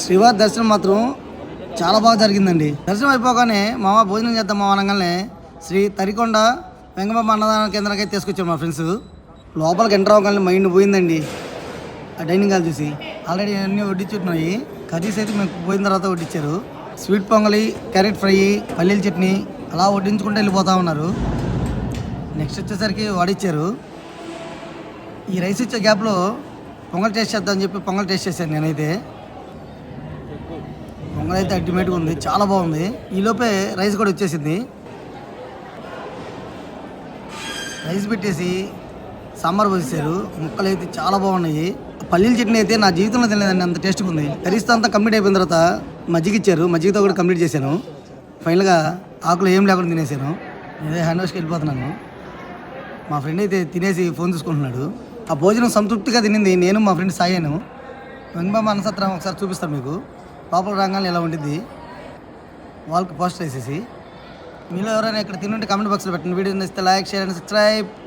శ్రీవారి దర్శనం మాత్రం చాలా బాగా జరిగిందండి. దర్శనం అయిపోగానే మామ భోజనం చేద్దాం మా అనగానే శ్రీ తరికొండ వెంగమ్మ అన్నదాన కేంద్రానికి అయితే తీసుకొచ్చారు మా ఫ్రెండ్స్. లోపలికి ఎంటర్ అవ్వగానే మైండ్ పోయిందండి ఆ డైనింగ్ హాల్ చూసి. ఆల్రెడీ అన్నీ వడ్డించున్నాయి. కర్రీస్ అయితే మేము పోయిన తర్వాత వడ్డించారు. స్వీట్ పొంగలి, క్యారెట్ ఫ్రై, పల్లీల చట్నీ అలా వడ్డించుకుంటూ వెళ్ళిపోతూ ఉన్నారు. నెక్స్ట్ వచ్చేసరికి వడిచ్చారు. ఈ రైస్ ఇచ్చే గ్యాప్లో పొంగల్ టేస్ట్ చేద్దామని చెప్పి పొంగల్ టేస్ట్ చేశాను నేనైతే. పొంగల్ అయితే అల్టిమేట్గా ఉంది, చాలా బాగుంది. ఈలోపే రైస్ కూడా వచ్చేసింది. రైస్ పెట్టేసి సాంబార్ పోసేసారు. ముక్కలు అయితే చాలా బాగున్నాయి. పల్లీల చట్నీ అయితే నా జీవితంలో తినలేదండి, అంత టేస్ట్గా ఉంది. కర్రీస్తో అంతా కంప్లీట్ అయిపోయిన తర్వాత మజ్జిగ ఇచ్చారు. మజ్జిగతో కూడా కంప్లీట్ చేశాను. ఫైనల్గా ఆకులు ఏం లేకుండా తినేసాను. నేనే హ్యాండ్ వాష్కి వెళ్ళిపోతున్నాను. మా ఫ్రెండ్ అయితే తినేసి ఫోన్ చూసుకుంటున్నాడు. ఆ భోజనం సంతృప్తిగా తినింది నేను మా ఫ్రెండ్ సాయాను. వెంగబాబు అన్నసత్రం ఒకసారి చూపిస్తాను మీకు. లోపల రంగాలు ఎలా ఉంటుంది వాళ్ళకి పోస్ట్ వేసేసి. మీలో ఎవరైనా ఇక్కడ తినుంటే కామెంట్ బాక్స్లో పెట్టండి. వీడియో నచ్చితే లైక్, షేర్ అండ్ సబ్స్క్రైబ్.